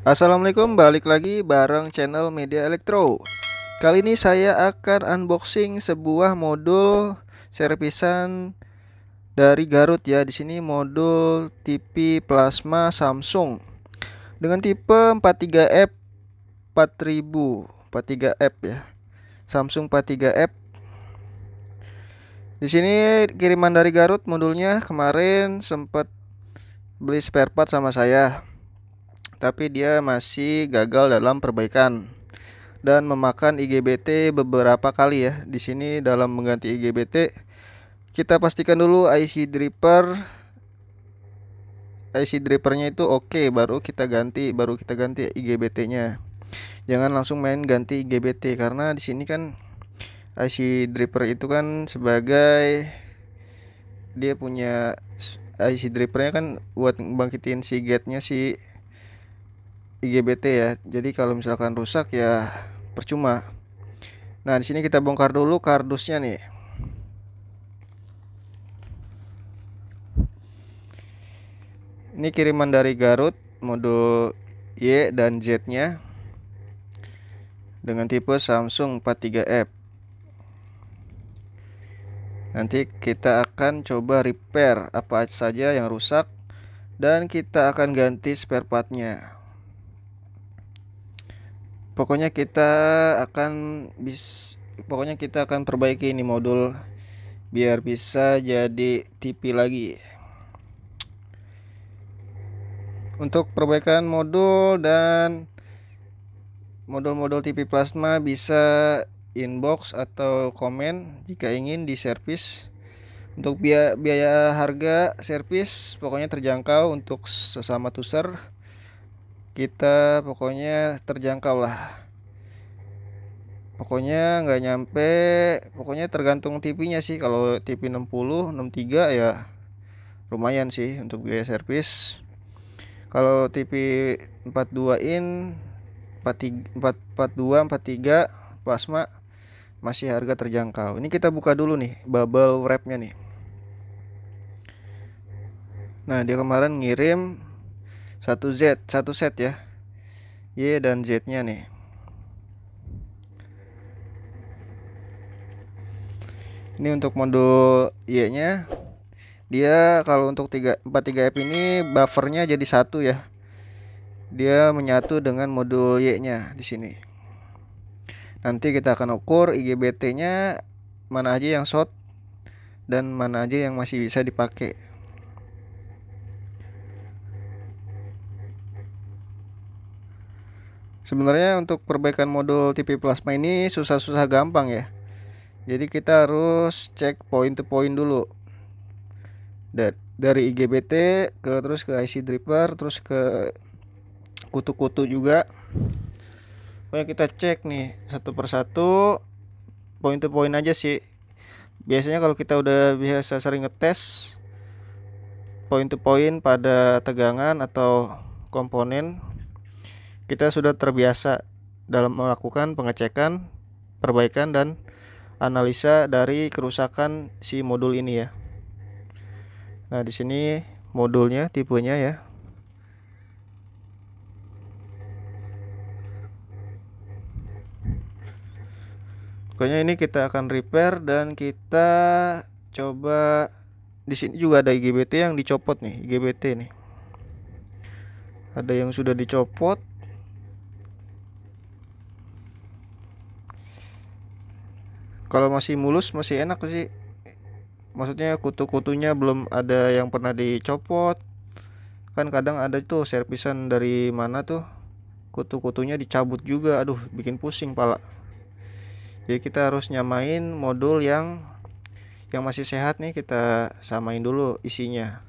Assalamualaikum, balik lagi bareng channel Media Elektro. Kali ini saya akan unboxing sebuah modul servisan dari Garut ya. Di sini modul TV plasma Samsung dengan tipe 43F 4000, 43F ya. Samsung 43F. Di sini kiriman dari Garut modulnya, kemarin sempat beli spare part sama saya. Tapi dia masih gagal dalam perbaikan dan memakan IGBT beberapa kali ya. Di sini dalam mengganti IGBT kita pastikan dulu IC drivernya itu oke, baru kita ganti IGBT-nya. Jangan langsung main ganti IGBT karena di sini kan IC driver itu kan sebagai dia punya IC drivernya kan buat bangkitin si gate-nya si IGBT ya. Jadi kalau misalkan rusak ya percuma. Nah, di sini kita bongkar dulu kardusnya nih. Ini kiriman dari Garut, modul Y dan Z-nya dengan tipe Samsung 43F. Nanti kita akan coba repair apa saja yang rusak dan kita akan ganti spare partnya. Pokoknya kita akan perbaiki ini modul biar bisa jadi TV lagi. Untuk perbaikan modul dan modul-modul TV plasma bisa inbox atau komen jika ingin diservis. Untuk biaya harga servis pokoknya terjangkau, untuk sesama tuser kita pokoknya terjangkau lah. Pokoknya nggak nyampe, pokoknya tergantung TV-nya sih. Kalau TV 60, 63 ya lumayan sih untuk biaya servis. Kalau TV 42 in 43 plasma masih harga terjangkau. Ini kita buka dulu nih bubble wrapnya nih. Nah, dia kemarin ngirim satu set ya, Y dan Z nya nih. Ini untuk modul Y nya. Dia kalau untuk 43F ini buffernya jadi satu ya. Dia menyatu dengan modul Y nya di sini. Nanti kita akan ukur IGBT nya mana aja yang short dan mana aja yang masih bisa dipakai. Sebenarnya untuk perbaikan modul TV plasma ini susah-susah gampang ya. Jadi kita harus cek point to point dulu. Dari IGBT terus ke IC driver, terus ke kutu-kutu juga. Pokoknya kita cek nih satu persatu, point to point aja sih. Biasanya kalau kita udah biasa sering ngetes point to point pada tegangan atau komponen, kita sudah terbiasa dalam melakukan pengecekan, perbaikan dan analisa dari kerusakan si modul ini ya. Nah, di sini modulnya, tipenya ya. Pokoknya ini kita akan repair dan kita coba. Di sini juga ada IGBT yang dicopot nih, IGBT nih. Ada yang sudah dicopot. Kalau masih mulus masih enak sih. Maksudnya kutu-kutunya belum ada yang pernah dicopot. Kan kadang ada tuh servisan dari mana tuh kutu-kutunya dicabut juga. Aduh, bikin pusing pala. Jadi kita harus nyamain modul yang masih sehat nih, kita samain dulu isinya.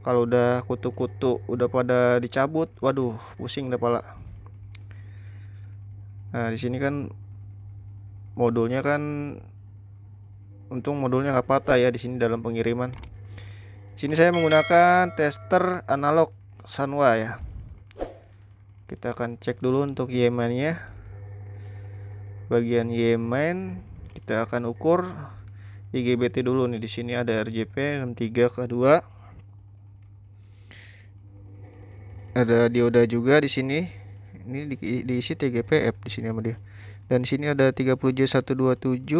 Kalau udah kutu-kutu udah pada dicabut, waduh, pusing dah pala. Nah, di sini kan modulnya kan untung modulnya nggak patah ya di sini dalam pengiriman. Di sini saya menggunakan tester analog Sanwa ya. Kita akan cek dulu untuk Y-main-nya. Bagian Y-main kita akan ukur IGBT dulu nih. Di sini ada RGB 63 ke 2. Ada dioda juga di sini. Ini diisi TGPF di sini sama dia. Dan di sini ada 30J127.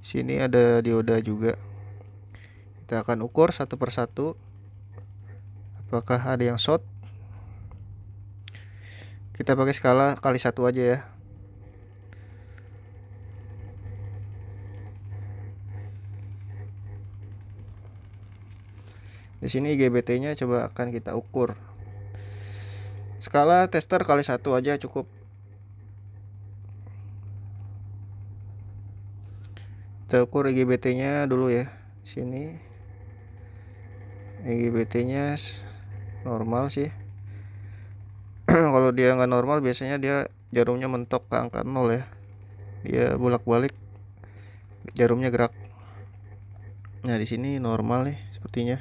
Sini ada dioda juga. Kita akan ukur satu persatu apakah ada yang short. Kita pakai skala kali 1 aja ya. Di sini IGBT-nya coba akan kita ukur. Skala tester kali 1 aja cukup. Kita ukur IGBT-nya dulu ya. Sini IGBT-nya normal sih. Kalau dia nggak normal biasanya dia jarumnya mentok ke angka 0 ya. Dia bolak-balik, jarumnya gerak. Nah, di sini normal nih sepertinya.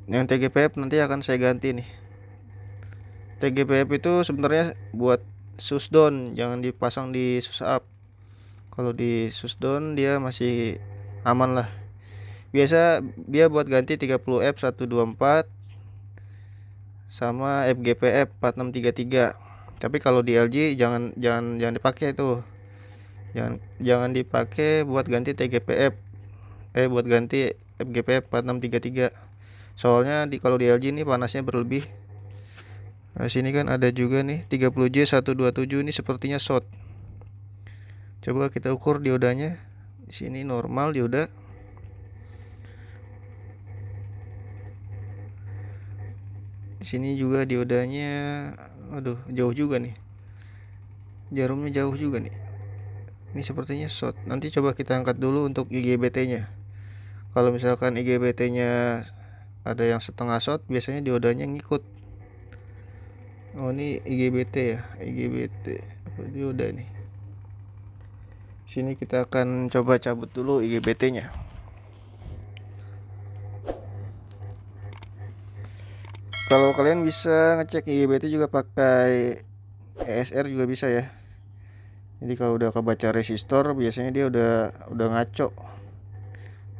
Yang TGPF nanti akan saya ganti nih. TGPF itu sebenarnya buat susdown, jangan dipasang di susup. Kalau di susdown dia masih aman lah. Biasa dia buat ganti 30F124 sama FGPF 4633. Tapi kalau di LG jangan dipakai itu. Jangan dipakai buat ganti TGPF. Buat ganti FGPF 4633. Soalnya kalau di LG ini panasnya berlebih. Nah, sini kan ada juga nih 30J127 ini sepertinya short. Coba kita ukur diodanya. Di sini normal dioda. Di sini juga diodanya, aduh jauh juga nih. Jarumnya jauh juga nih. Ini sepertinya short. Nanti coba kita angkat dulu untuk IGBT-nya. Kalau misalkan IGBT-nya ada yang setengah short, biasanya diodanya ngikut. Oh, ini IGBT ya, IGBT apa dioda nih. Sini kita akan coba cabut dulu IGBT-nya. Kalau kalian bisa ngecek IGBT juga pakai ESR juga bisa ya. Jadi kalau udah kebaca resistor biasanya dia udah ngaco.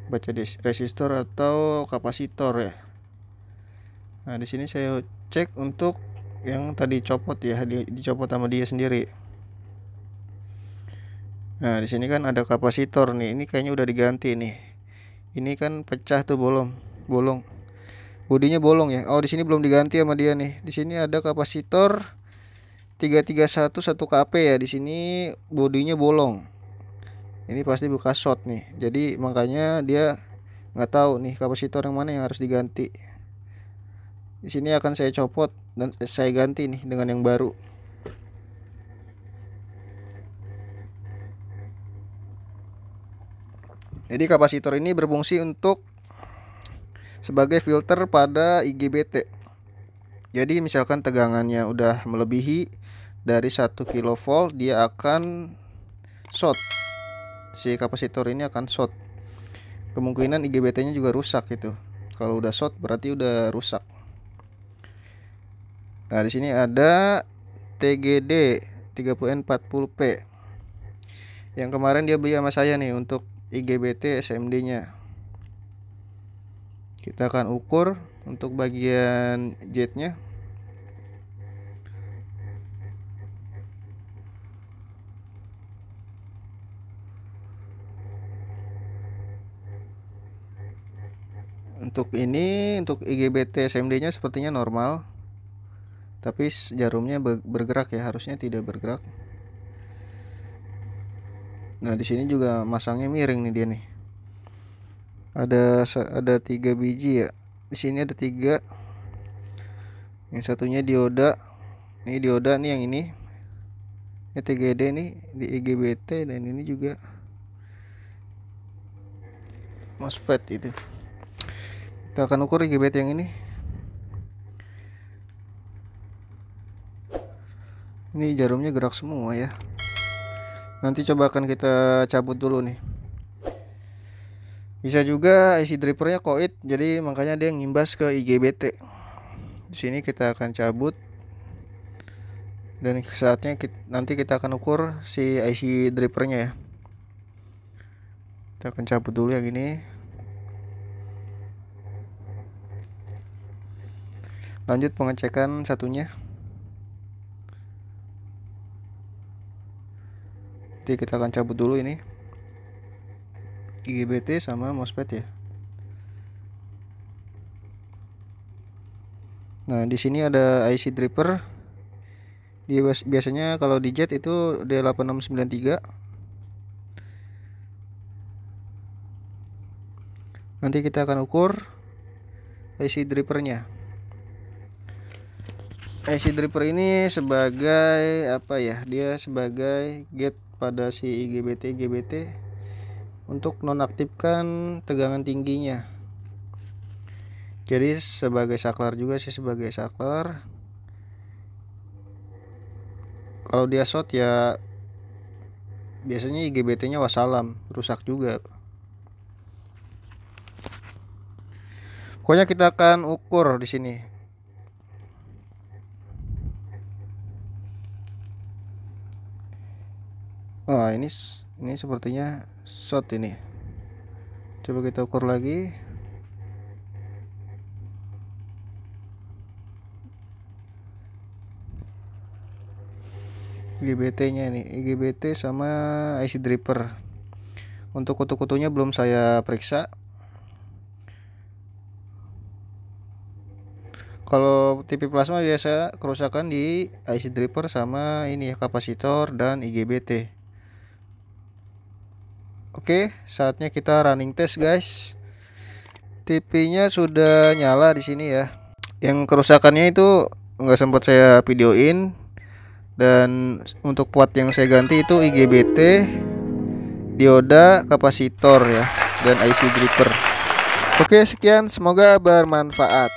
Baca resistor atau kapasitor ya. Nah, di sini saya cek untuk yang tadi copot ya, dicopot sama dia sendiri. Nah, di sini kan ada kapasitor nih. Ini kayaknya udah diganti nih. Ini kan pecah tuh bolong. Bodinya bolong ya. Oh, di sini belum diganti sama dia nih. Di sini ada kapasitor 331 1 kP ya. Di sini bodinya bolong. Ini pasti bekas short nih. Jadi makanya dia nggak tahu nih kapasitor yang mana yang harus diganti. Di sini akan saya copot dan saya ganti nih dengan yang baru. Jadi kapasitor ini berfungsi untuk sebagai filter pada IGBT. Jadi misalkan tegangannya udah melebihi dari 1 kV, dia akan short. Si kapasitor ini akan short. Kemungkinan IGBT-nya juga rusak gitu. Kalau udah short berarti udah rusak. Nah, di sini ada TGD 30N40P. Yang kemarin dia beli sama saya nih untuk IGBT SMD-nya. Kita akan ukur untuk bagian jetnya. Untuk ini, untuk IGBT SMD-nya sepertinya normal. Tapi jarumnya bergerak ya, harusnya tidak bergerak. Nah, di sini juga masangnya miring nih dia nih. Ada 3 biji ya. Di sini ada 3. Yang satunya dioda. Ini dioda nih yang ini. Ini TGD nih di IGBT dan ini juga MOSFET itu. Kita akan ukur IGBT yang ini. Ini jarumnya gerak semua ya. Nanti coba akan kita cabut dulu nih. Bisa juga IC drivernya koit, jadi makanya dia ngimbas ke IGBT. Di sini kita akan cabut. Dan saatnya nanti kita akan ukur si IC drivernya ya. Kita akan cabut dulu yang ini. Lanjut pengecekan satunya. Jadi kita akan cabut dulu ini IGBT sama MOSFET ya. Nah, di sini ada IC driver. Biasanya kalau di jet itu D8693. Nanti kita akan ukur IC drivernya. IC driver ini sebagai apa ya? Dia sebagai gate pada si IGBT untuk nonaktifkan tegangan tingginya. Jadi sebagai saklar juga sih, sebagai saklar. Kalau dia short ya biasanya IGBT-nya wassalam, rusak juga. Pokoknya kita akan ukur di sini. Nah, ini sepertinya short ini. Coba kita ukur lagi. IGBT-nya ini, IGBT sama IC driver. Untuk kutu-kutunya belum saya periksa. Kalau TV plasma biasa kerusakan di IC driver sama ini ya, kapasitor dan IGBT. Oke, saatnya kita running test guys. TV-nya sudah nyala di sini ya. Yang kerusakannya itu nggak sempat saya videoin. Dan untuk port yang saya ganti itu IGBT, dioda, kapasitor ya, dan IC driver. Oke, sekian, semoga bermanfaat.